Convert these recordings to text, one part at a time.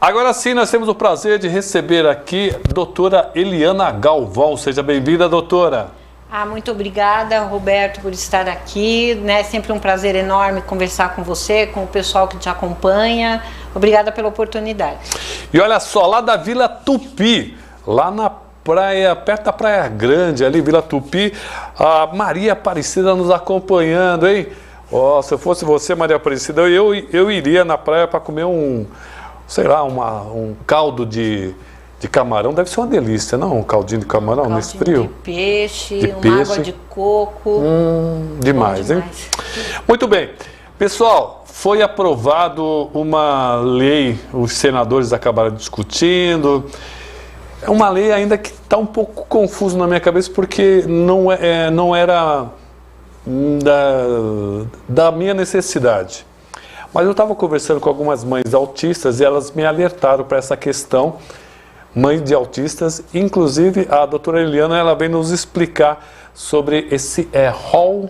Agora sim, nós temos o prazer de receber aqui a doutora Eliana Galvão. Seja bem-vinda, doutora. Muito obrigada, Roberto, por estar aqui, né? Sempre um prazer enorme conversar com você, com o pessoal que te acompanha. Obrigada pela oportunidade. E olha só, lá da Vila Tupi, lá na praia, perto da Praia Grande, ali, Vila Tupi, a Maria Aparecida nos acompanhando, hein? Ó, se eu fosse você, Maria Aparecida, eu iria na praia para comer um caldo de camarão. Deve ser uma delícia, não? Um caldinho de camarão nesse frio? De peixe, uma água de coco. Demais, hein? Muito bem. Pessoal, foi aprovado uma lei, os senadores acabaram discutindo. É uma lei ainda que está um pouco confuso na minha cabeça, porque não era da minha necessidade. Mas eu estava conversando com algumas mães autistas e elas me alertaram para essa questão, mães de autistas, inclusive a doutora Eliana, ela vem nos explicar sobre esse rol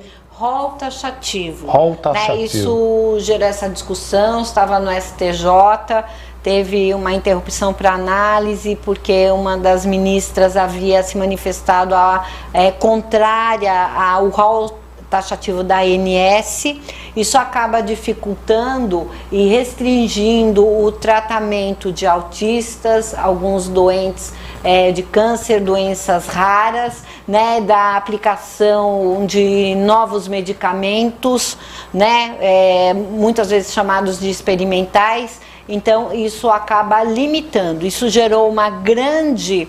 taxativo. Rol taxativo. Isso gerou essa discussão, estava no STJ, teve uma interrupção para análise, porque uma das ministras havia se manifestado contrária ao rol taxativo da ANS. Isso acaba dificultando e restringindo o tratamento de autistas, alguns doentes de câncer, doenças raras, né, da aplicação de novos medicamentos, né, muitas vezes chamados de experimentais. Então, isso acaba limitando. Isso gerou uma grande,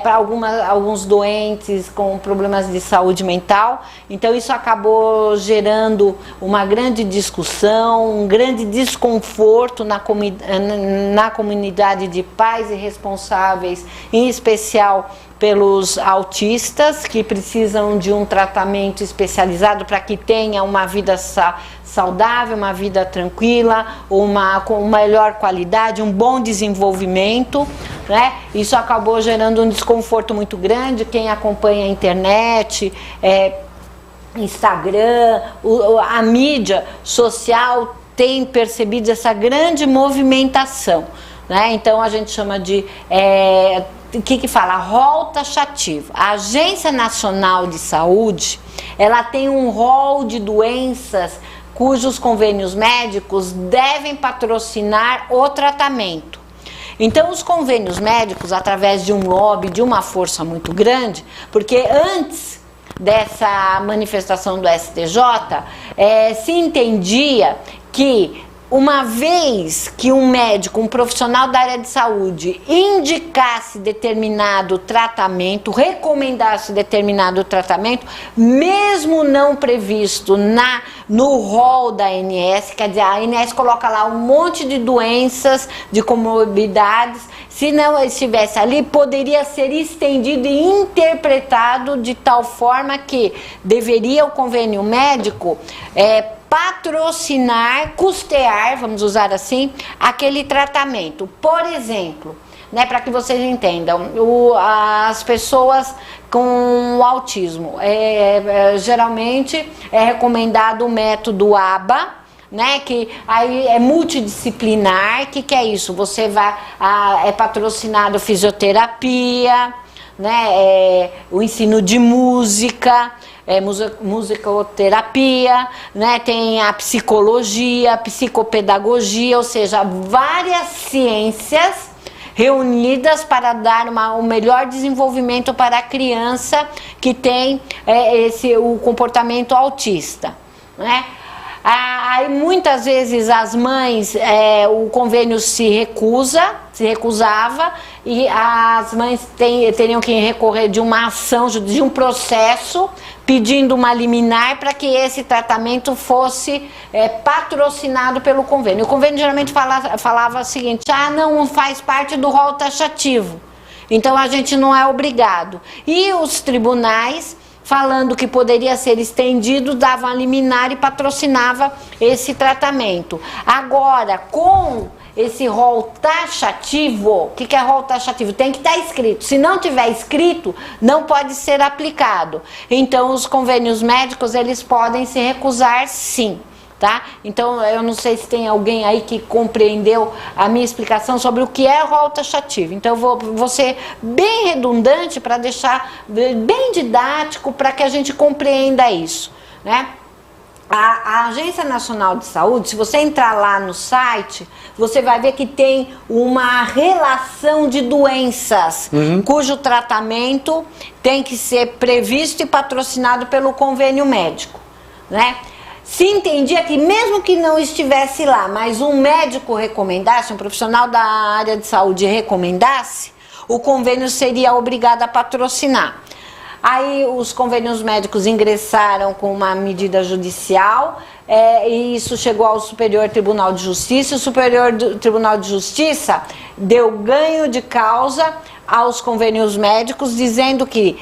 para alguns doentes com problemas de saúde mental. Então, isso acabou gerando uma grande discussão, um grande desconforto na comunidade de pais e responsáveis, em especial pelos autistas, que precisam de um tratamento especializado para que tenha uma vida saudável, uma vida tranquila, com melhor qualidade, um bom desenvolvimento, né? Isso acabou gerando um desconforto muito grande. Quem acompanha a internet, Instagram, a mídia social tem percebido essa grande movimentação, né? Então a gente chama de o que fala? Rol taxativo. A Agência Nacional de Saúde, ela tem um rol de doenças cujos convênios médicos devem patrocinar o tratamento. Então, os convênios médicos, através de um lobby, de uma força muito grande, porque antes dessa manifestação do STJ, se entendia que uma vez que um médico, um profissional da área de saúde indicasse determinado tratamento, recomendasse determinado tratamento, mesmo não previsto no rol da ANS, quer dizer, a ANS coloca lá um monte de doenças, de comorbidades, se não estivesse ali, poderia ser estendido e interpretado de tal forma que deveria o convênio médico patrocinar, custear, vamos usar assim, aquele tratamento. Por exemplo, né, para que vocês entendam, as pessoas com autismo, geralmente é recomendado o método ABA, né, que aí é multidisciplinar. Que é isso? Você vai, é patrocinado fisioterapia, né, o ensino de música, musicoterapia, né, tem a psicologia, a psicopedagogia, ou seja, várias ciências reunidas para dar um melhor desenvolvimento para a criança que tem o comportamento autista, né? Aí muitas vezes as mães, o convênio se recusava, e as mães teriam que recorrer de uma ação, de um processo, pedindo uma liminar para que esse tratamento fosse patrocinado pelo convênio. O convênio geralmente falava o seguinte: não faz parte do rol taxativo, então a gente não é obrigado. E os tribunais, falando que poderia ser estendido, davam a liminar e patrocinava esse tratamento. Agora, com esse rol taxativo, o que é rol taxativo? Tem que estar escrito. Se não tiver escrito, não pode ser aplicado. Então, os convênios médicos, eles podem se recusar, sim, Tá? Então, eu não sei se tem alguém aí que compreendeu a minha explicação sobre o que é rol taxativo. Então, eu vou ser bem redundante para deixar bem didático para que a gente compreenda isso, né? A Agência Nacional de Saúde, se você entrar lá no site, você vai ver que tem uma relação de doenças, cujo tratamento tem que ser previsto e patrocinado pelo convênio médico, né? Se entendia que mesmo que não estivesse lá, mas um médico recomendasse, um profissional da área de saúde recomendasse, o convênio seria obrigado a patrocinar. Aí os convênios médicos ingressaram com uma medida judicial e isso chegou ao Superior Tribunal de Justiça. O Superior Tribunal de Justiça deu ganho de causa aos convênios médicos, dizendo que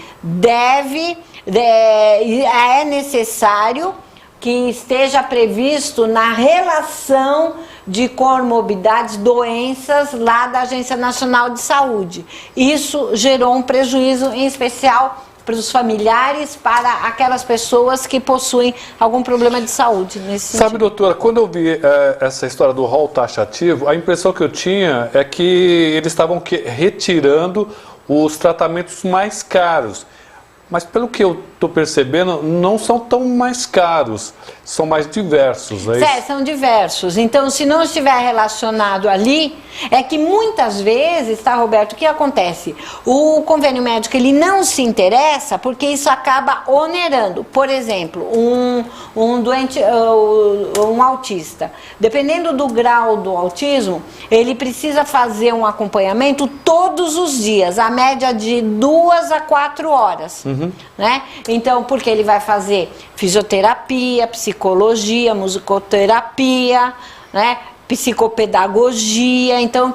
é necessário que esteja previsto na relação de comorbidades, doenças lá da Agência Nacional de Saúde. Isso gerou um prejuízo, em especial para os familiares, para aquelas pessoas que possuem algum problema de saúde. Nesse Sabe, sentido. doutora, quando eu vi essa história do rol taxativo, a impressão que eu tinha é que eles estavam retirando os tratamentos mais caros. Mas pelo que eu estou percebendo, não são tão mais caros, são mais diversos, é isso? São diversos. Então, se não estiver relacionado ali, é que muitas vezes, tá, Roberto, o que acontece? O convênio médico, ele não se interessa porque isso acaba onerando. Por exemplo, um doente, um autista, dependendo do grau do autismo, ele precisa fazer um acompanhamento todos os dias, a média de 2 a 4 horas. Né? Então, porque ele vai fazer fisioterapia, psicologia, musicoterapia, né? Psicopedagogia. Então,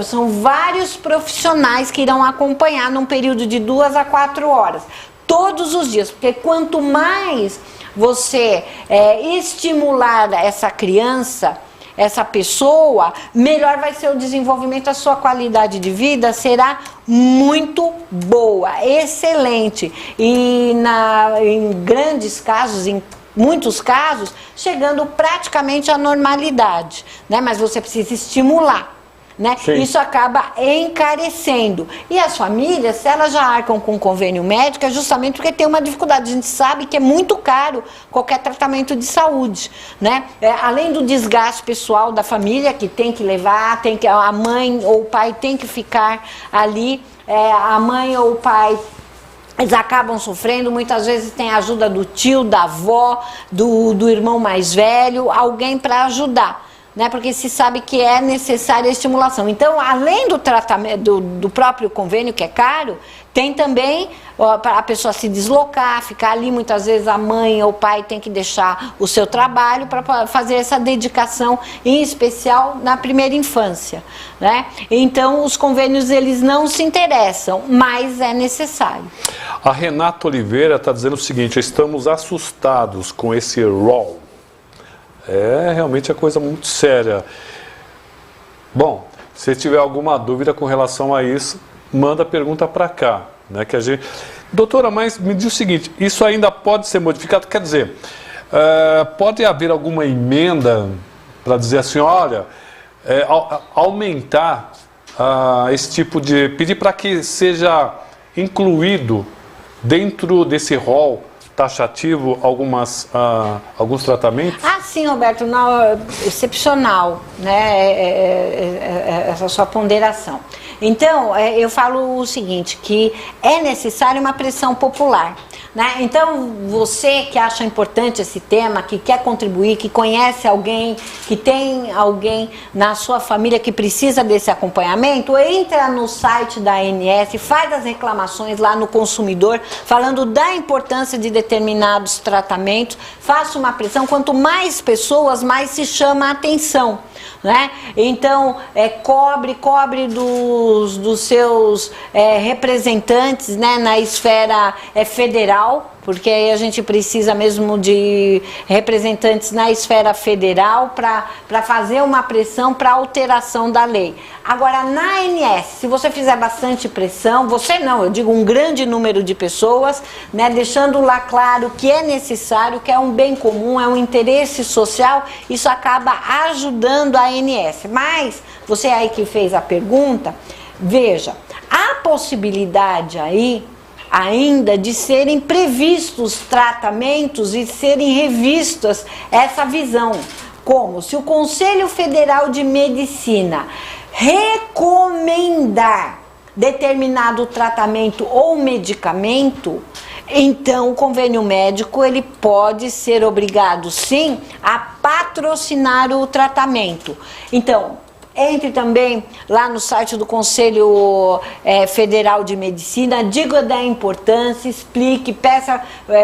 são vários profissionais que irão acompanhar num período de 2 a 4 horas, todos os dias, porque quanto mais você estimular essa criança, essa pessoa, melhor vai ser o desenvolvimento, a sua qualidade de vida será muito boa, excelente. E em grandes casos, em muitos casos, chegando praticamente à normalidade, né? Mas você precisa estimular. Né? Isso acaba encarecendo. E as famílias, se elas já arcam com convênio médico, é justamente porque tem uma dificuldade. A gente sabe que é muito caro qualquer tratamento de saúde, né? Além do desgaste pessoal da família, que tem que levar, a mãe ou o pai tem que ficar ali, a mãe ou o pai, eles acabam sofrendo, muitas vezes tem a ajuda do tio, da avó, do irmão mais velho, alguém para ajudar. Né, porque se sabe que é necessária a estimulação. Então, além do tratamento do próprio convênio, que é caro, tem também para a pessoa se deslocar, ficar ali, muitas vezes a mãe ou o pai tem que deixar o seu trabalho para fazer essa dedicação, em especial na primeira infância. Né? Então, os convênios, eles não se interessam, mas é necessário. A Renata Oliveira está dizendo o seguinte: estamos assustados com esse rol. Realmente é coisa muito séria. Bom, se tiver alguma dúvida com relação a isso, manda a pergunta para cá, né, que a gente... Doutora, mas me diz o seguinte, isso ainda pode ser modificado? Quer dizer, pode haver alguma emenda para dizer assim, olha, aumentar esse tipo de... pedir para que seja incluído dentro desse rol taxativo alguns tratamentos? Sim, Roberto, excepcional, né, essa sua ponderação. Então, eu falo o seguinte, que é necessária uma pressão popular. Né? Então, você que acha importante esse tema, que quer contribuir, que conhece alguém, que tem alguém na sua família que precisa desse acompanhamento, entra no site da ANS, faz as reclamações lá no consumidor, falando da importância de determinados tratamentos, faça uma pressão, quanto mais pessoas, mais se chama a atenção. Né? Então, cobre dos seus representantes, né, na esfera federal, federal, porque aí a gente precisa mesmo de representantes na esfera federal para fazer uma pressão para alteração da lei. Agora, na ANS, se você fizer bastante pressão, você não, eu digo um grande número de pessoas, né, deixando lá claro que é necessário, que é um bem comum, é um interesse social, isso acaba ajudando a ANS. Mas, você aí que fez a pergunta, veja, há possibilidade aí ainda de serem previstos tratamentos e serem revistas essa visão. Como? Se o Conselho Federal de Medicina recomendar determinado tratamento ou medicamento, então o convênio médico ele pode ser obrigado sim a patrocinar o tratamento. Então, entre também lá no site do Conselho Federal de Medicina, diga da importância, explique, peça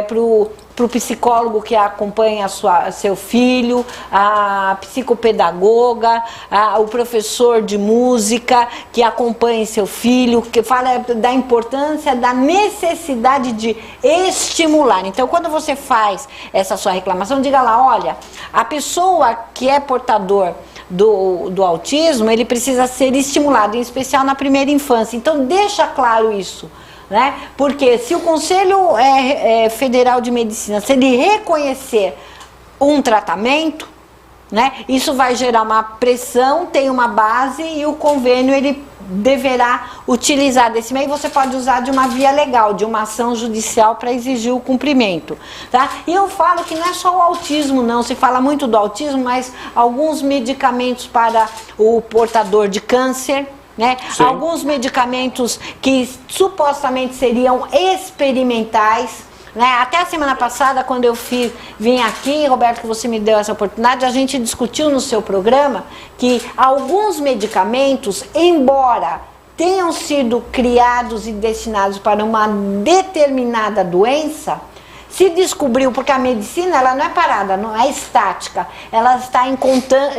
para o psicólogo que acompanha seu filho, a psicopedagoga, o professor de música que acompanhe seu filho, que fala da importância, da necessidade de estimular. Então, quando você faz essa sua reclamação, diga lá, olha, a pessoa que é portador do autismo, ele precisa ser estimulado, em especial na primeira infância. Então, deixa claro isso, né? Porque se o Conselho Federal de Medicina, se ele reconhecer um tratamento, né, isso vai gerar uma pressão, tem uma base e o convênio ele deverá utilizar desse meio. Você pode usar de uma via legal, de uma ação judicial para exigir o cumprimento, tá? E eu falo que não é só o autismo não, se fala muito do autismo, mas alguns medicamentos para o portador de câncer, né? Alguns medicamentos que supostamente seriam experimentais, né? Até a semana passada, quando eu vim aqui, Roberto, que você me deu essa oportunidade, a gente discutiu no seu programa que alguns medicamentos, embora tenham sido criados e destinados para uma determinada doença, se descobriu, porque a medicina ela não é parada, não é estática, ela está em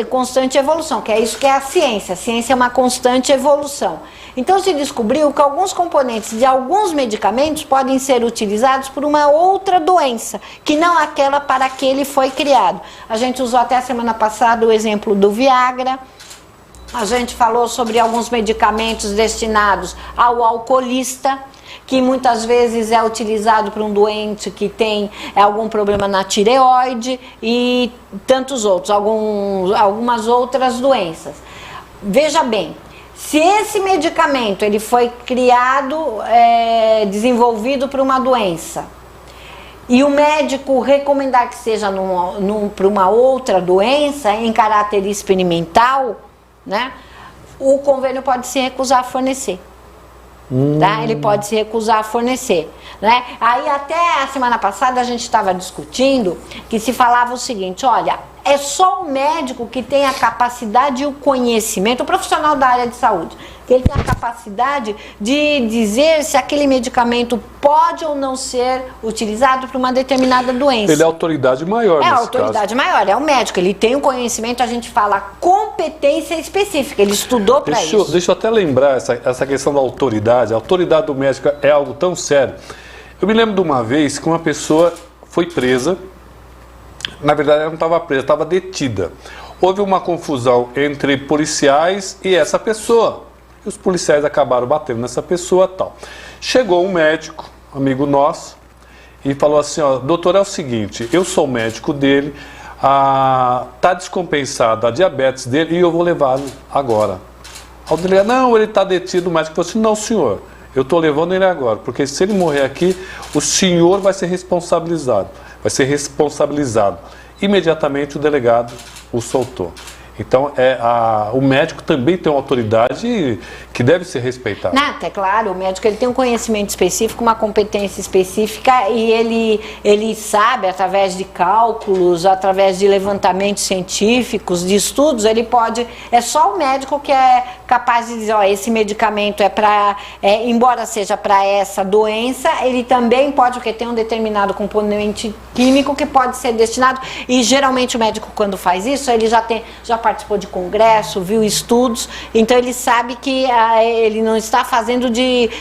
constante evolução, que é isso que é a ciência é uma constante evolução. Então se descobriu que alguns componentes de alguns medicamentos podem ser utilizados por uma outra doença, que não aquela para que ele foi criado. A gente usou até a semana passada o exemplo do Viagra, a gente falou sobre alguns medicamentos destinados ao alcoolista, que muitas vezes é utilizado para um doente que tem algum problema na tireoide e tantos outros, algumas outras doenças. Veja bem, se esse medicamento ele foi criado, desenvolvido para uma doença, e o médico recomendar que seja para uma outra doença em caráter experimental, né, o convênio pode se recusar a fornecer. Tá? Ele pode se recusar a fornecer, né? Aí até a semana passada a gente estava discutindo que se falava o seguinte, olha, é só o médico que tem a capacidade e o conhecimento, o profissional da área de saúde, que ele tem a capacidade de dizer se aquele medicamento pode ou não ser utilizado para uma determinada doença. Ele é a autoridade maior nesse caso. É a autoridade maior, é o médico, ele tem o conhecimento, a gente fala competência específica, ele estudou para isso. Deixa eu até lembrar essa questão da autoridade, a autoridade do médico é algo tão sério. Eu me lembro de uma vez que uma pessoa foi presa, na verdade ela não estava presa, estava detida. Houve uma confusão entre policiais e essa pessoa. E os policiais acabaram batendo nessa pessoa e tal. Chegou um médico, amigo nosso, e falou assim, ó, doutor, é o seguinte, eu sou médico dele, tá descompensada a diabetes dele e eu vou levá-lo agora. Aí o delegado, não, ele está detido, o médico falou assim, não senhor, eu estou levando ele agora, porque se ele morrer aqui, o senhor vai ser responsabilizado. Imediatamente o delegado o soltou. Então, o médico também tem uma autoridade que deve ser respeitada. É claro, o médico ele tem um conhecimento específico, uma competência específica e ele sabe, através de cálculos, através de levantamentos científicos, de estudos, ele pode... É só o médico que é capaz de dizer, ó, esse medicamento é para... embora seja para essa doença, ele também pode, porque tem um determinado componente químico que pode ser destinado, e geralmente o médico quando faz isso, ele já participou de congresso, viu estudos, então ele sabe que ele não está fazendo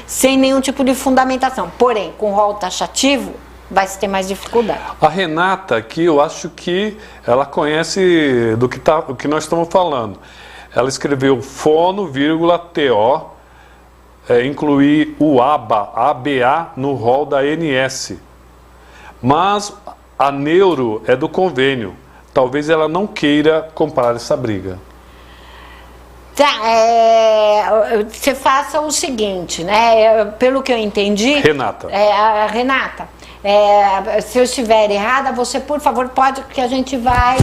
sem nenhum tipo de fundamentação. Porém, com rol taxativo, vai se ter mais dificuldade. A Renata aqui, eu acho que ela conhece do que nós estamos falando. Ela escreveu fono, vírgula, TO, incluir o ABA no rol da ANS. Mas a neuro é do convênio. Talvez ela não queira comprar essa briga. Tá, você faça o seguinte, né? Pelo que eu entendi... Renata. Renata, se eu estiver errada, você, por favor, pode, que a gente vai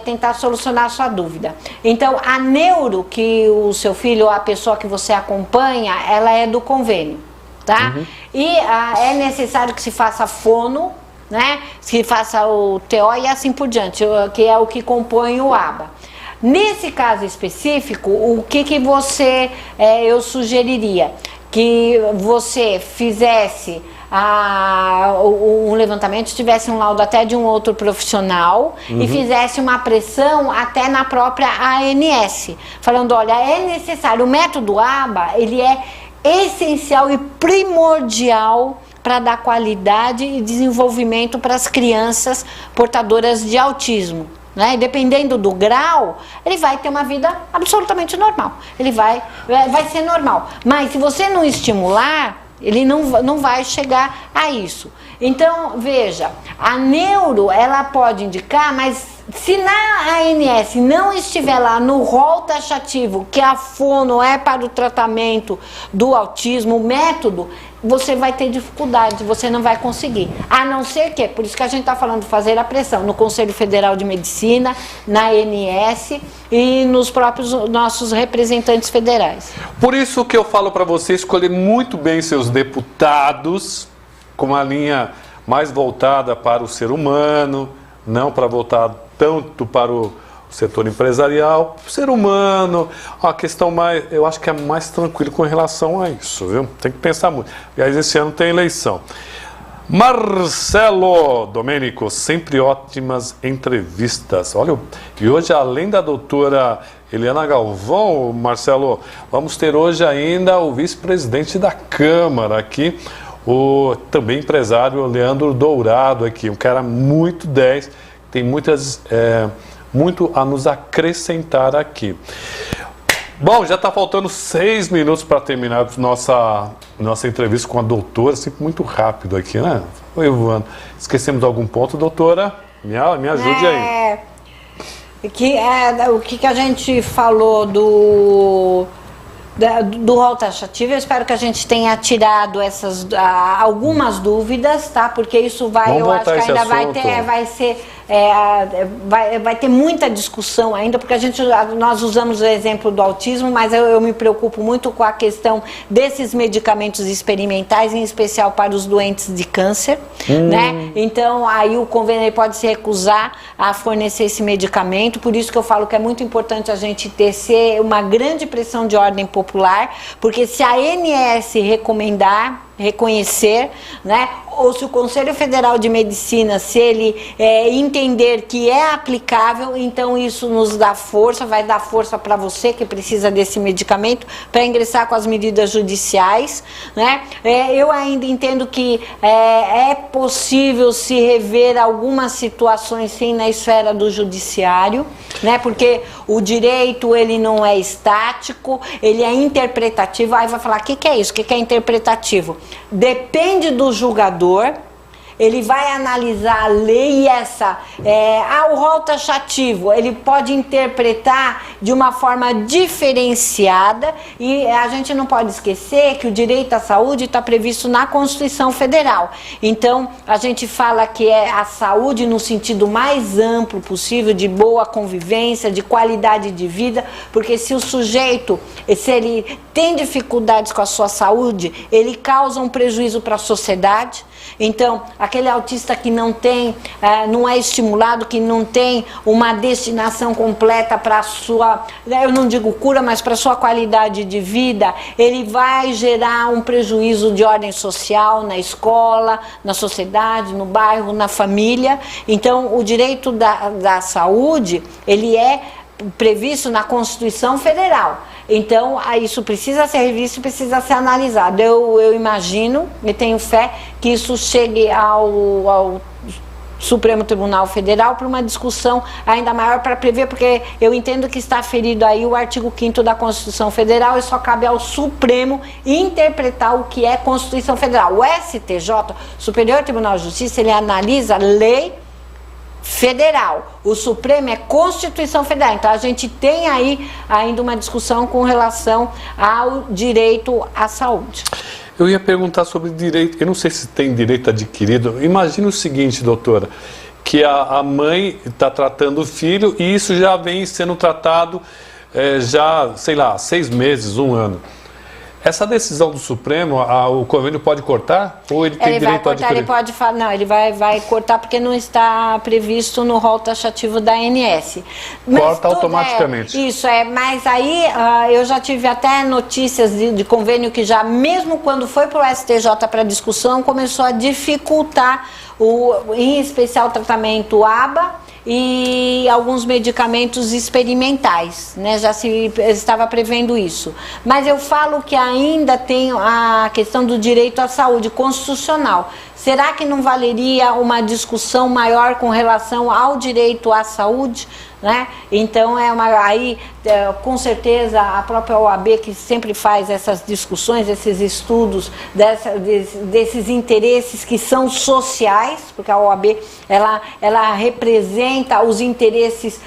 tentar solucionar a sua dúvida. Então, a neuro, que o seu filho ou a pessoa que você acompanha, ela é do convênio, tá? Uhum. E é necessário que se faça fono, né? Que faça o TO e assim por diante, que é o que compõe o ABA. Nesse caso específico, o que eu sugeriria? Que você fizesse um levantamento, tivesse um laudo até de um outro profissional, uhum, e fizesse uma pressão até na própria ANS, falando, olha, é necessário, o método ABA, ele é essencial e primordial para dar qualidade e desenvolvimento para as crianças portadoras de autismo. Né? Dependendo do grau, ele vai ter uma vida absolutamente normal. Ele vai ser normal. Mas se você não estimular, ele não vai chegar a isso. Então, veja, a neuro, ela pode indicar, mas se na ANS não estiver lá no rol taxativo, que a fono é para o tratamento do autismo, o método, você vai ter dificuldade, você não vai conseguir. A não ser que, por isso que a gente está falando de fazer a pressão no Conselho Federal de Medicina, na ANS e nos próprios nossos representantes federais. Por isso que eu falo para você escolher muito bem seus deputados, com uma linha mais voltada para o ser humano, não para voltar tanto para o setor empresarial, o ser humano, a questão mais, eu acho que é mais tranquilo com relação a isso, viu? Tem que pensar muito. E aí esse ano tem eleição. Marcelo Domênico, sempre ótimas entrevistas. Olha, e hoje, além da doutora Eliana Galvão, Marcelo, vamos ter hoje ainda o vice-presidente da Câmara aqui, o também empresário Leandro Dourado aqui, um cara muito 10, tem muito a nos acrescentar aqui. Bom, já está faltando 6 minutos para terminar nossa entrevista com a doutora, sempre muito rápido aqui, né? Oi, voando. Esquecemos algum ponto, doutora? Me ajude aí. O que a gente falou do rol taxativo, eu espero que a gente tenha tirado algumas dúvidas, tá? Porque isso eu acho que ainda vai ter muita discussão ainda, porque nós usamos o exemplo do autismo, mas eu me preocupo muito com a questão desses medicamentos experimentais, em especial para os doentes de câncer, né? Então, aí o convênio pode se recusar a fornecer esse medicamento, por isso que eu falo que é muito importante a gente tecer uma grande pressão de ordem popular, porque se a ANS reconhecer, né, ou se o Conselho Federal de Medicina, se ele entender que é aplicável, então isso nos dá força, vai dar força para você que precisa desse medicamento para ingressar com as medidas judiciais, né? Eu ainda entendo que é possível se rever algumas situações sim na esfera do judiciário, né? Porque o direito ele não é estático, ele é interpretativo. Aí vai falar, o que é isso? O que é interpretativo? Depende do julgador, ele vai analisar a lei o rol taxativo, ele pode interpretar de uma forma diferenciada e a gente não pode esquecer que o direito à saúde está previsto na Constituição Federal. Então, a gente fala que é a saúde no sentido mais amplo possível, de boa convivência, de qualidade de vida, porque se o sujeito, se ele tem dificuldades com a sua saúde, ele causa um prejuízo para a sociedade. Então, aquele autista que não é estimulado, que não tem uma destinação completa para a sua, eu não digo cura, mas para a sua qualidade de vida, ele vai gerar um prejuízo de ordem social na escola, na sociedade, no bairro, na família. Então, o direito da saúde, ele é previsto na Constituição Federal. Então, isso precisa ser revisto e precisa ser analisado. Eu imagino e tenho fé que isso chegue ao Supremo Tribunal Federal para uma discussão ainda maior para prever, porque eu entendo que está ferido aí o artigo 5º da Constituição Federal e só cabe ao Supremo interpretar o que é Constituição Federal. O STJ, Superior Tribunal de Justiça, ele analisa lei federal. O Supremo é Constituição Federal. Então a gente tem aí ainda uma discussão com relação ao direito à saúde. Eu ia perguntar sobre direito, eu não sei se tem direito adquirido. Imagina o seguinte, doutora, que a mãe está tratando o filho e isso já vem sendo tratado já, sei lá, 6 meses, 1 ano. Essa decisão do Supremo, o convênio pode cortar? Ou ele tem direito adquirido? Ele pode falar, não, ele vai cortar porque não está previsto no rol taxativo da ANS. Corta automaticamente. Isso, mas aí eu já tive até notícias de convênio que já, mesmo quando foi para o STJ para discussão, começou a dificultar, em especial o tratamento ABA, e alguns medicamentos experimentais, né? Já se estava prevendo isso. Mas eu falo que ainda tem a questão do direito à saúde constitucional. Será que não valeria uma discussão maior com relação ao direito à saúde? Né? Então, com certeza, a própria OAB, que sempre faz essas discussões, esses estudos, desses interesses que são sociais, porque a OAB ela representa os interesses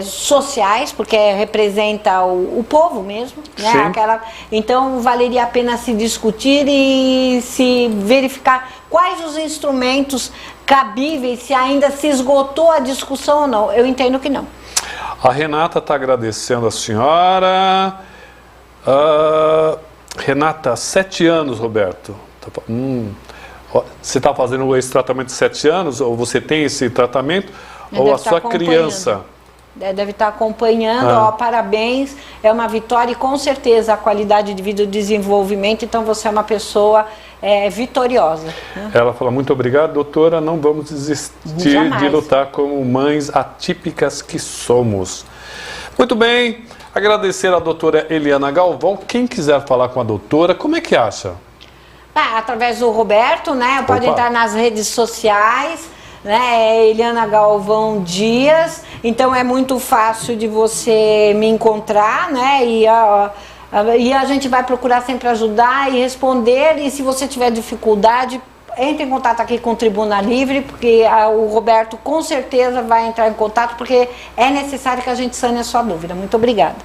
sociais, porque representa o povo mesmo. Né? Então, valeria a pena se discutir e se verificar quais os instrumentos cabíveis, se ainda se esgotou a discussão ou não. Eu entendo que não. A Renata está agradecendo a senhora. Renata, 7 anos, Roberto. Você está fazendo esse tratamento de 7 anos? Ou você tem esse tratamento? Ou a sua criança? Deve estar acompanhando, parabéns, é uma vitória e com certeza a qualidade de vida e o desenvolvimento, então você é uma pessoa vitoriosa. Né? Ela fala, muito obrigado, doutora, não vamos desistir de lutar como mães atípicas que somos. Muito bem, agradecer a doutora Eliana Galvão. Quem quiser falar com a doutora, como é que acha? Através do Roberto, né? Pode entrar nas redes sociais, né? Eliana Galvão Dias, então é muito fácil de você me encontrar, né? E a gente vai procurar sempre ajudar e responder, e se você tiver dificuldade, entre em contato aqui com o Tribuna Livre, porque o Roberto com certeza vai entrar em contato, porque é necessário que a gente sane a sua dúvida. Muito obrigada.